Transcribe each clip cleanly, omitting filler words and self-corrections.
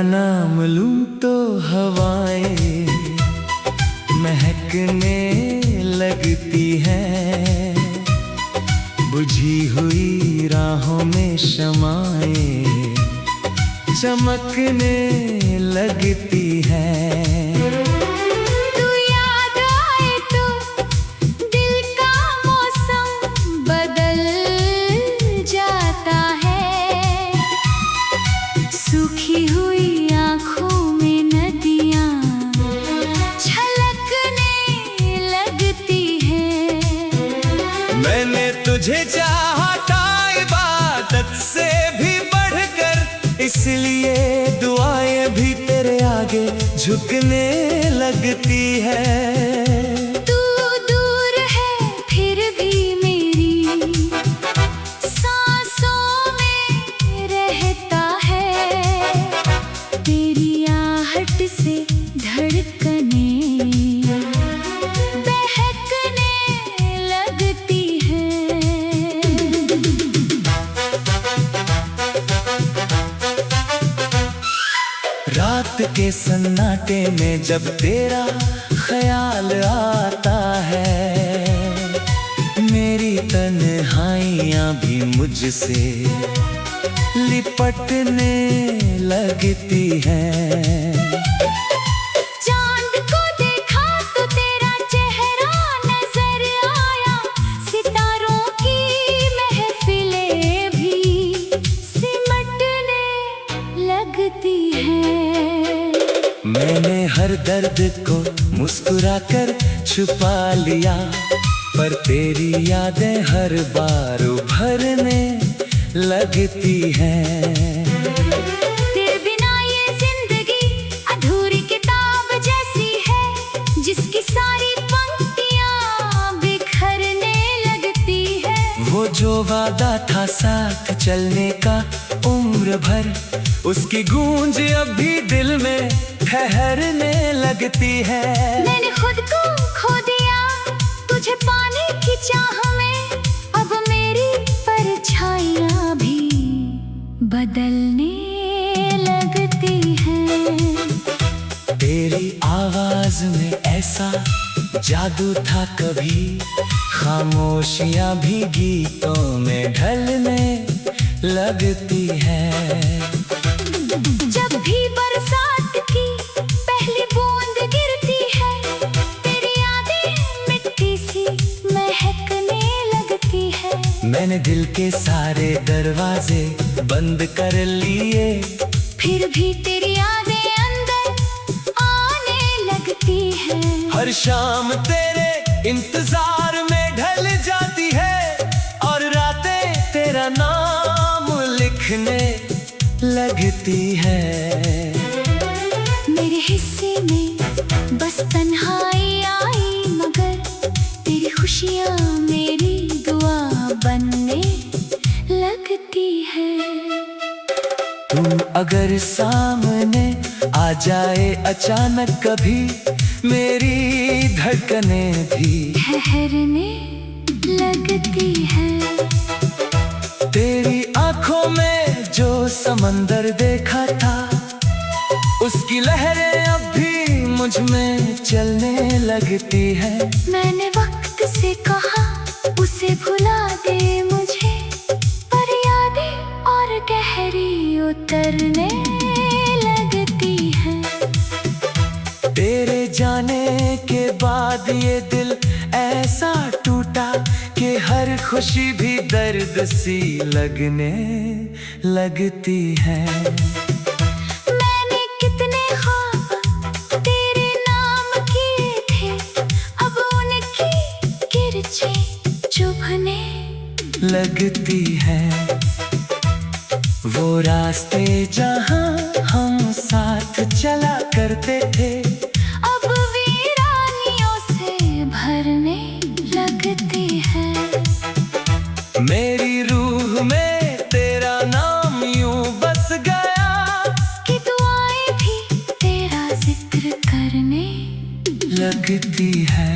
नाम लूं तो हवाएं महकने लगती हैं, बुझी हुई राहों में शमाएं चमकने लगती हैं। तू याद आए तो दिल का मौसम बदल जाता है, सूखी हुई आँखों में नदियाँ छलकने लगती हैं। मैंने तुझे चाहा था इबादत से भी बढ़कर, इसलिए दुआएं भी तेरे आगे झुकने लगती है। तू दूर है फिर भी मेरी सांसों में रहता है, तेरी आहट से धड़कने बहकने लगती है। रात के सन्नाटे में जब तेरा ख्याल आता है, मेरी तन्हाइयाँ भी मुझसे लिपटने लगती हैं। चांद को देखा तो तेरा चेहरा नजर आया, सितारों की महफिलें भी सिमटने लगती हैं। मैंने हर दर्द को मुस्कुराकर छुपा लिया, पर तेरी यादें हर बार उभरने लगती हैं। तेरे बिना ये जिंदगी अधूरी किताब जैसी है, जिसकी सारी पंक्तियाँ बिखरने लगती है। वो जो वादा था साथ चलने का उम्र भर, उसकी गूंज अब भी दिल में ठहरने लगती है। मैंने खुद को खो दिया तुझे पाने की चाह में, अब मेरी परछाइयाँ भी बदलने लगती हैं। तेरी आवाज में ऐसा जादू था कभी, खामोशियाँ भी गीतों में ढलने लगती है। जब भी बरसात की पहली बूंद गिरती है, तेरी यादें मिट्टी सी महकने लगती है। मैंने दिल के सारे दरवाजे बंद कर लिए, फिर भी तेरी यादें अंदर आने लगती है। हर शाम तेरे इंतजार में ढल जाती है, और रातें तेरा नाम लिखने लगती है। मेरे हिस्से में बस तन्हाई आई, मगर तेरी खुशियाँ मेरी दुआ बनने लगती है। तू अगर सामने आ जाए अचानक कभी, मेरी धड़कनें भी ठहरने लगती है। तेरी आंखों में जो समंदर देखा था, उसकी लहरें अब भी मुझ में चलने लगती है। मैंने वक्त से कहा उसे भुला दे मुझे, पर यादें और गहरी उतरने लगती है। तेरे जाने के बाद ये दिल ऐसा टूटा कि हर खुशी भी दर्द सी लगने लगती है। मैंने कितने ख्वाब तेरे नाम किए थे, अब उनकी किरचें चुभने लगती है। वो रास्ते जहाँ हम साथ चला करते थे, अब वीरानियों से भरने लगती है। मेरी रूह में तेरा नाम यूं बस गया कि दुआएं भी तेरा जिक्र करने लगती है।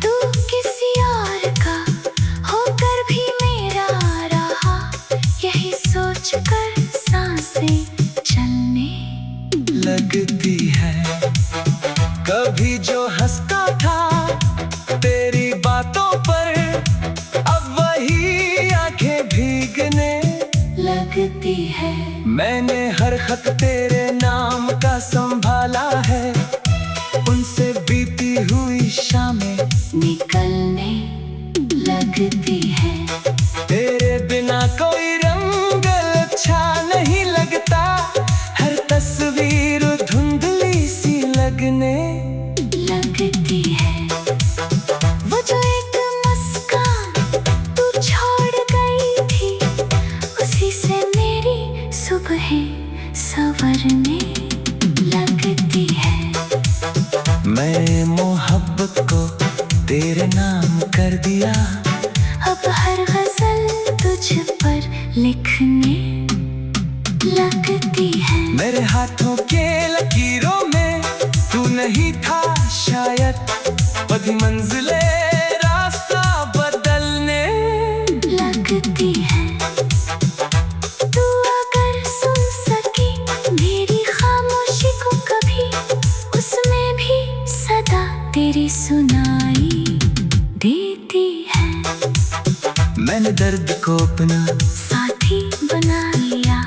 तू किसी और का होकर भी मेरा रहा, यही सोच कर सांसें चलने लगती है। कभी जो हंसता था तेरी बातों पर, अब वही आंखें भीगने लगती है। मैंने हर खत तेरे नाम का संभाला है, उनसे बीती हुई शामें निकलने लगती है। तेरे बिना कोई रंग अच्छा नहीं लगता, हर तस्वीर धुंधली सी लगने लगती है। वो जो एक मुस्कान तू छोड़ गई थी, उसी से मेरी सुबह संवरने लगती है। मैं मोहब्बत को तेरे नाम कर दिया, अब हर गजल तुझ पर लिखने लगती है। मेरे हाथों के लकीरों में तू नहीं था शायद, बड़ी मंजिले रास्ता बदलने लगती है। तू अगर सुन सकी मेरी खामोशी को कभी, उसमें भी सदा तेरी सुनाई देती है। मैंने दर्द को अपना साथी बना लिया,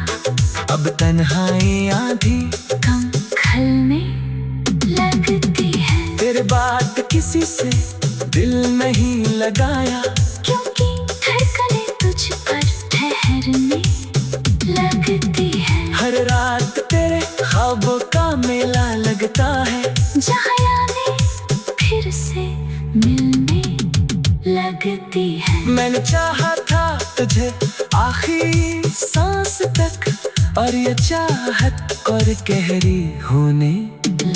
अब तन्हाइयां भी कम खलने लगती है। तेरे बात किसी से दिल नहीं लगाया, क्योंकि धड़कने तुझ पर ठहरने लगती है। हर रात तेरे ख्वाबों का मेला लगता है, जहाँ यादें फिर से मिलने लगती है। मैंने चाहा था तुझे आखिरी सांस तक, और ये चाहत और गहरी होने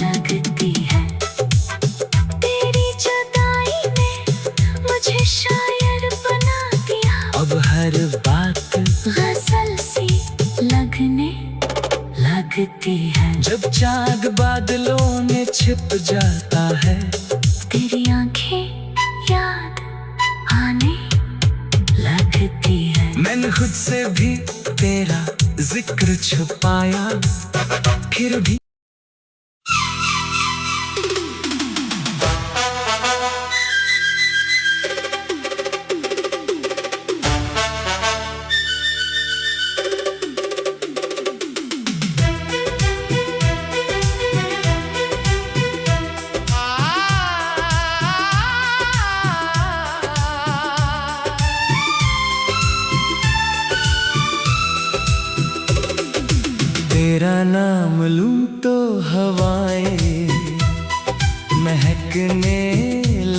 लगती है। तेरी जुदाई ने मुझे शायर बना दिया, अब हर बात गजल सी लगने लगती है। जब चाँद बादलों में छिप जाता है, तेरी आंखें याद आने लगती है। मैंने खुद से भी तेरा जिक्र छुपाया, फिर भी तेरा नाम लूं तो हवाएं महकने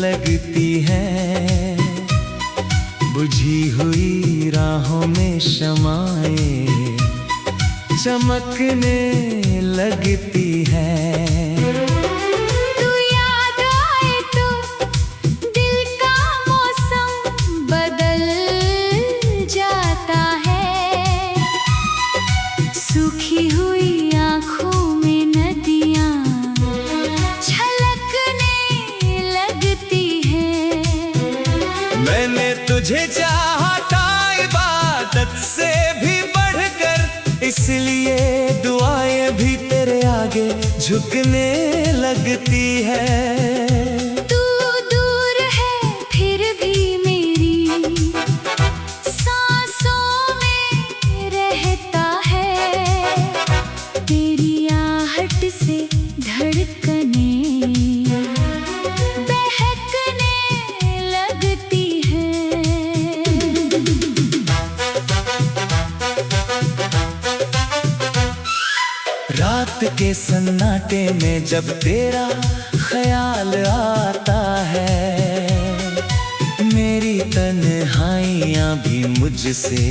लगती है, बुझी हुई राहों में शमाएं चमकने लगती है। तू याद आए तो दिल का मौसम बदल जाता है। सूखी हुई आँखों में नदियाँ छलकने लगती है। मैंने तुझे चाहा था इबादत से भी बढ़कर, इसलिए दुआएं भी तेरे आगे झुकने लगती है। तू दूर है फिर भी मेरी सांसों में रहता है। तेरी आहट से धड़कने बहकने लगती है। रात के सन्नाटे में जब तेरा ख्याल आता है, मेरी तन्हाइयाँ भी मुझसे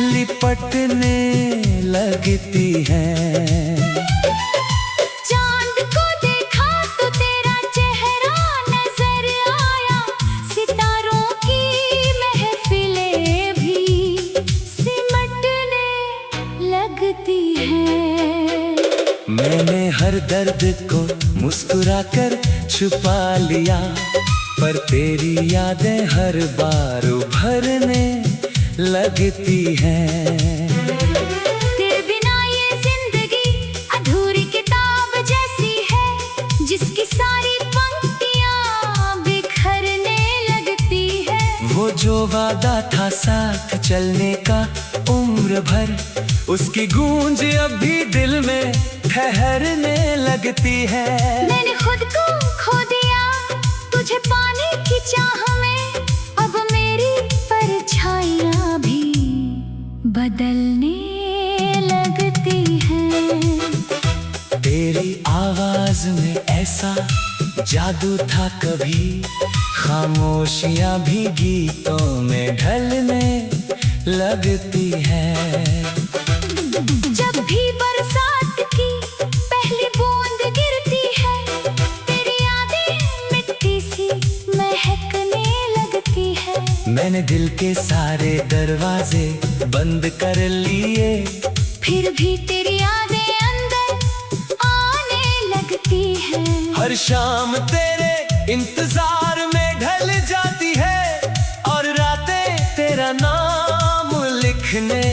लिपटने लगती हैं। चांद को देखा तो तेरा चेहरा नजर आया, सितारों की महफिलें भी सिमटने लगती हैं। मैंने हर दर्द को मुस्कुराकर छुपा लिया, पर तेरी यादें हर बार उभरने लगती हैं। तेरे बिना ये जिंदगी अधूरी वादा था साथ चलने का उम्र भर, उसकी गूंज अब भी दिल में ठहरने लगती है। मैंने खुद को खो दिया तुझे पाने की चाह में, अब मेरी परछाइयाँ भी बदलने लगती हैं। तेरी आवाज में ऐसा जादू था कभी, खामोशियाँ भी गीतों में ढलने लगती है। जब भी बरसात की पहली बूंद गिरती है, तेरी यादें मिट्टी सी महकने लगती है। मैंने दिल के सारे दरवाजे बंद कर लिए, फिर भी तेरी यादें अंदर आने लगती है। हर शाम तेरे इंतजार में ढल जाती है, और रातें तेरा नाम लिखने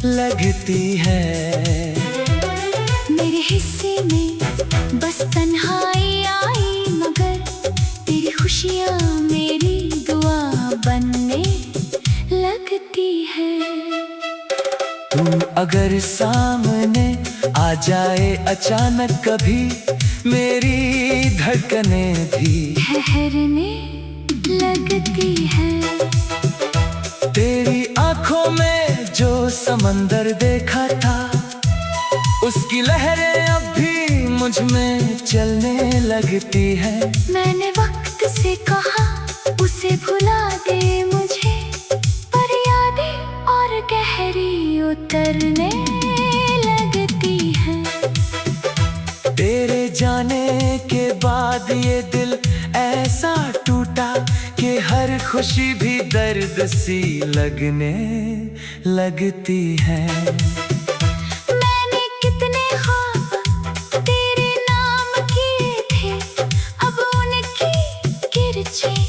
लगती है। मेरे हिस्से में बस तन्हाई आई, मगर तेरी खुशियाँ मेरी दुआ बनने लगती है। तू अगर सामने आ जाए अचानक कभी, मेरी धड़कनें भी ठहरने लगती है। तेरी आंखों में जो समंदर देखा था, उसकी लहरें अब भी मुझ में चलने लगती है। मैंने वक्त से कहा उसे भुला दे मुझे, पर यादें और गहरी उतरने लगती है। तेरे जाने के बाद ये दिल ऐसा टूटा कि हर खुशी भी दर्द सी लगने लगती है। मैंने कितने ख्वाब तेरे नाम किए थे, अब उनकी किरचें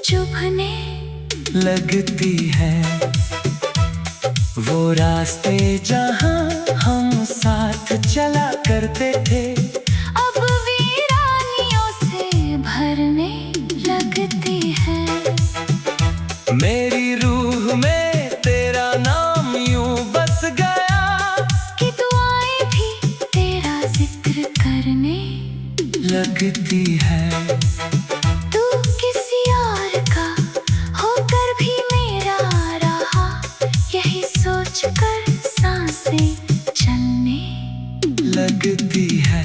चुभने लगती है। वो रास्ते जहाँ हम साथ चला करते थे, अब वीरानियों से भरने लगती है। मेरी रूह में तेरा नाम यूं बस गया कि दुआएं भी तेरा जिक्र करने लगती है। तू किसी और का होकर भी मेरा रहा, यही सोच कर सांसें चलने लगती है।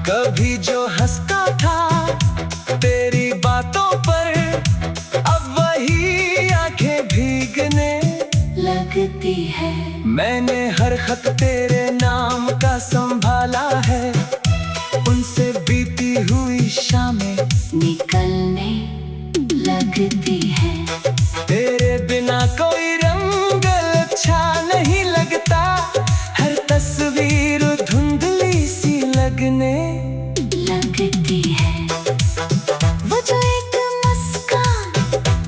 कभी जो हंसता था तेरी बातों पर, अब वही आंखें भीगने लगती है। मैंने हर खत तेरे नाम का संभाला है, उनसे बीती हुई शामें निकलने लगती है। तेरे बिना कोई रंग अच्छा नहीं लगता, हर तस्वीर धुंधली सी लगने लगती है। वो जो एक मुस्कान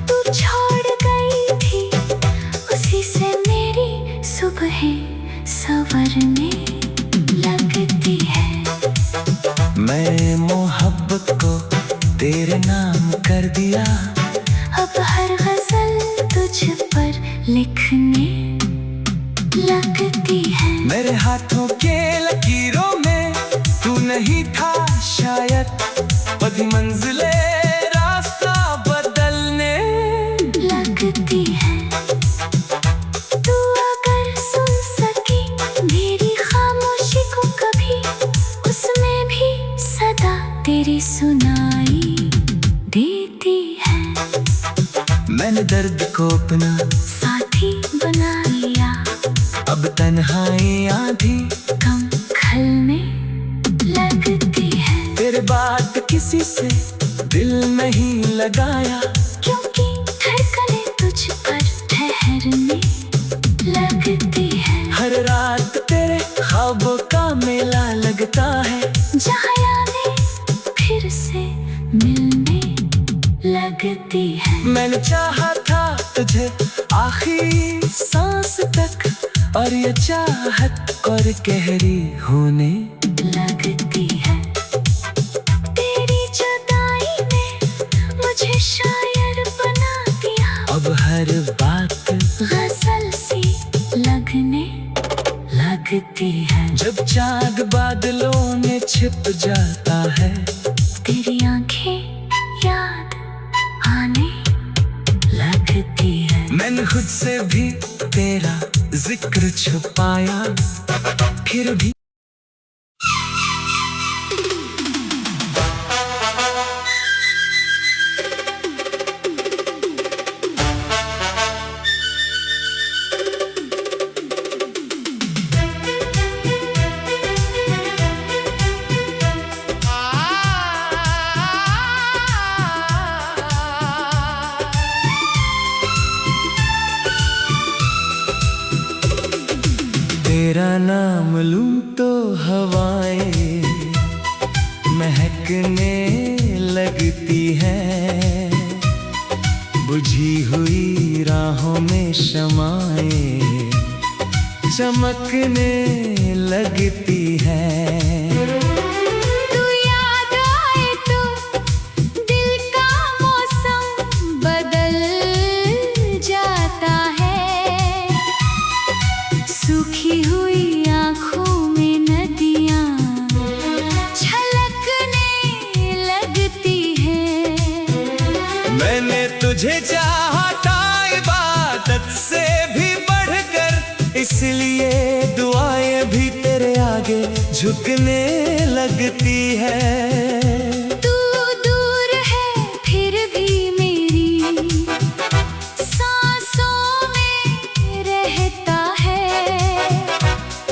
तू छोड़ गई थी, उसी से मेरी सुबहें संवरने लगती है। मैं मोहब्बत को तेरे नाम कर दिया, अब हर गजल तुझ पर लिखने लगती है। मेरे हाथों के लकीरों में तू नहीं था शायद, बधी मंजिले रास्ता बदलने लगती है। तू अगर सुन सकी मेरी खामोशी को कभी, उसमें भी सदा तेरी सुनाई देती है। मैंने दर्द को अपना साथी बना लिया, अब तन्हाइयाँ भी कम खलने लगती है। तेरे बात किसी से दिल नहीं लगाया, क्योंकि धड़कने तुझ पर ठहरने लगती है। हर रात तेरे ख्वाबों का मेला लगता है, जहाँ यादें फिर से मिलने लगती है। मैंने चाहा था तुझे आखिरी सांस तक, और ये चाहत और गहरी होने लगती है। तेरी जुदाई ने मुझे शायर बना दिया, बादलों में छिप जाता है। तेरी आंखें याद आने लगती है। मैंने खुद से भी तेरा जिक्र छुपाया, फिर भी तेरा नाम लूं तो हवाएं महकने लगती हैं, बुझी हुई राहों में शमाएं चमकने लगती हैं। तू याद आए तो दिल का मौसम बदल जाता है। सूखी हुई आँखों में नदियाँ छलकने लगती हैं। मैंने तुझे चाहा था इबादत से भी बढ़कर, इसलिए दुआएं भी तेरे आगे झुकने लगती है। तू दूर है फिर भी मेरी सांसों में रहता है।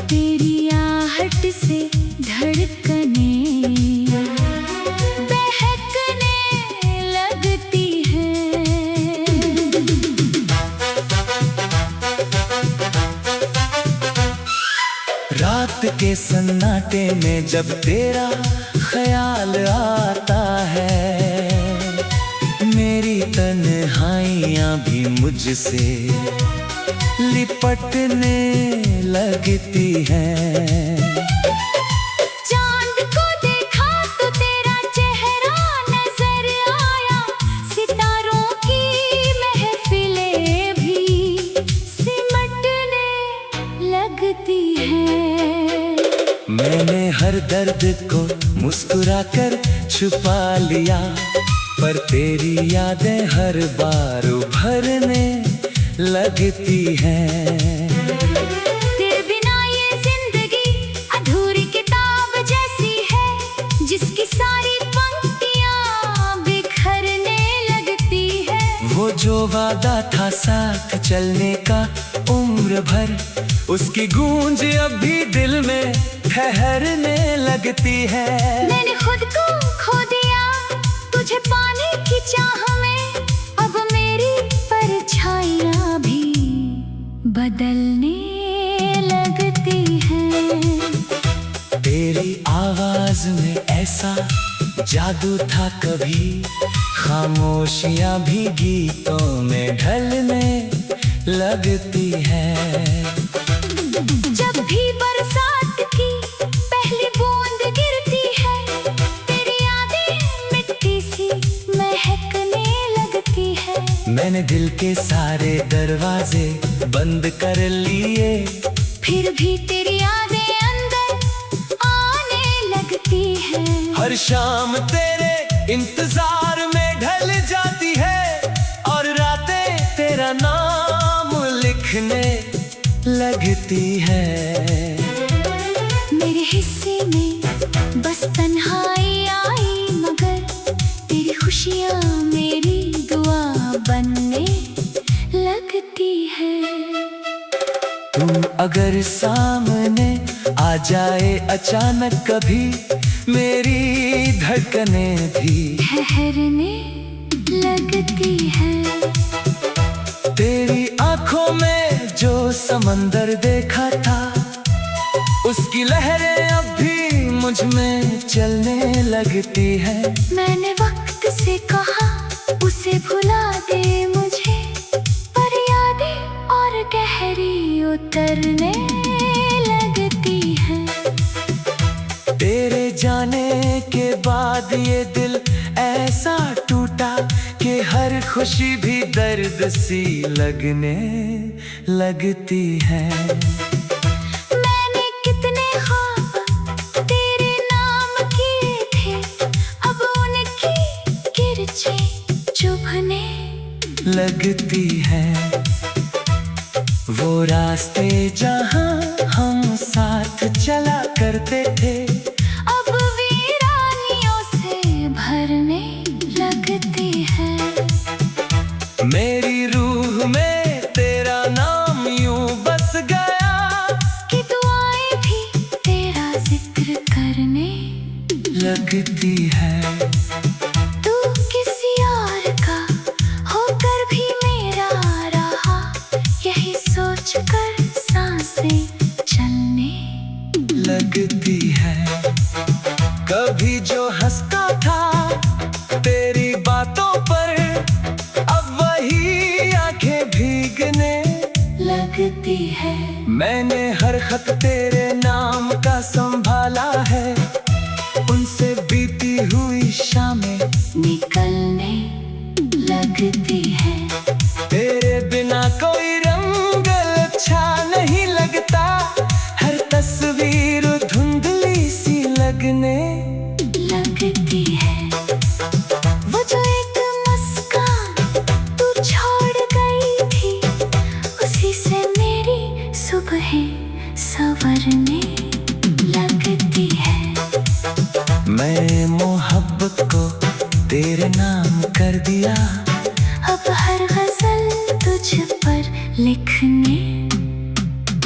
तेरी आहट से धड़कने बहकने लगती है। रात के सन्नाटे में जब तेरा ख्याल आता है, मेरी तन्हाइयाँ भी मुझसे लिपटने लगती हैं। चांद को देखा तो तेरा चेहरा नजर आया। सितारों की महफिलें भी सिमटने लगती हैं। मैंने हर दर्द को मुस्कुराकर छुपा लिया, पर तेरी यादें हर बार उभरने लगती हैं। तेरे बिना ये जिंदगी अधूरी किताब जैसी है, जिसकी सारी पंक्तियाँ बिखरने लगती है। वो जो वादा था साथ चलने का उम्र भर, उसकी गूंज अब भी दिल में ठहरने लगती है। मैंने खुद को खो दिया तुझे पाने की चाह में। अब मेरी परछाइयाँ भी बदलने लगती हैं। तेरी आवाज में ऐसा जादू था, कभी खामोशियाँ भी गीतों में ढलने लगती है। जब भी बरसात की पहली बूंद गिरती है, तेरी यादें मिट्टी सी महकने लगती है। मैंने दिल के सारे दरवाजे बंद कर लिए, फिर भी तेरी यादें अंदर आने लगती हैं। हर शाम तेरे इंतजार में ढल जाती है, और रातें तेरा नाम लिखने लगती है। मेरे हिस्से में बस तन्हाई आई, मगर तेरी खुशियाँ मेरी दुआ बनने लगती है। तू अगर सामने आ जाए अचानक कभी, मेरी धड़कनें भी ठहरने लगती है। तेरी आंखों में जो समंदर देखा था, उसकी लहरें अब भी मुझ में चलने लगती है। मैंने वक्त से कहा उसे भुला दे मुझे, पर यादें और गहरी उतरने लगती है। तेरे जाने के बाद ये दिल ऐसा टूटा कि हर खुशी भी दर्द सी लगने लगती है। मैंने कितने ख्वाब लगती है। वो रास्ते जहाँ हम साथ चला करते थे, अब वीरानियों से भरने लगती है। मेरी रूह में तेरा नाम यूं बस गया कि दुआएं भी तेरा जिक्र करने लगती है। तू किसी और का होकर भी मेरा रहा, यही सोच कर सांसें चलने लगती है। कभी जो हंसता था तेरी बातों पर, अब वही आंखें भीगने लगती है। मैंने हर खत तेरे नाम का संभाला है, उनसे बीती हुई शामें निकलने लगती है। तेरे बिना कोई रंग अच्छा नहीं लगता, हर तस्वीर धुंधली सी लगने लगती है। वो जो एक मुस्कान तू छोड़ गई थी, उसी से मेरी सुबहें संवरने लगती है। मैं मोहब्बत को तेरे नाम कर दिया, अब हर गजल तुझ पर लिखने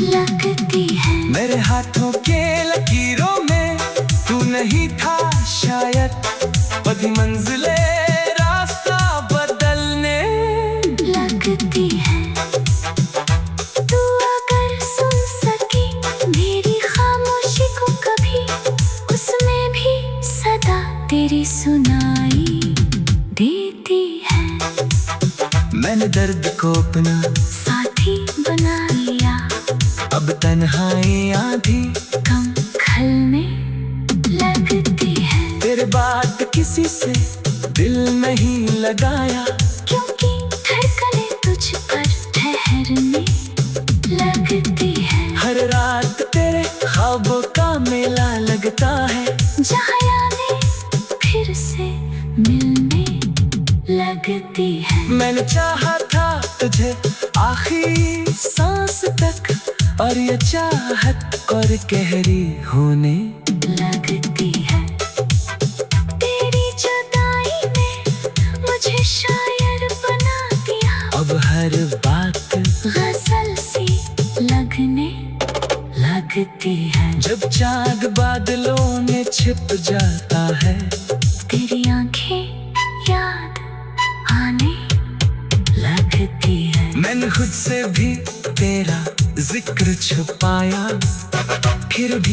लगती है। मेरे हाथों के लकीरों में तू नहीं था शायद, बदी मंजिले रास्ता बदलने लगती है। तू अगर सुन सकी मेरी खामोशी को कभी, उसमें भी सदा तेरी सुनाई देती है। मैंने दर्द को अपना साथी बना लिया, अब तन्हाई आधी कम खलने लगती है। तेरे बाद किसी से दिल नहीं लगाया, क्योंकि धड़कने तुझ पर ठहरने लगती है। हर रात तेरे ख्वाबों का मेला लगता है, जहाँ यादें फिर से मिलने लगती है। मैंने चाहा था तुझे आखिरी सांस तक, और ये चाहत और गहरी होने लगती है। तेरी जुदाई ने मुझे शायर बना दिया, अब हर बात गजल सी लगने लगती है। जब चाँद बादलों में छिप जाता है, तेरी आंखें याद आने लगती है। मैंने खुद से भी तेरा जिक्र छुपाया, फिर भी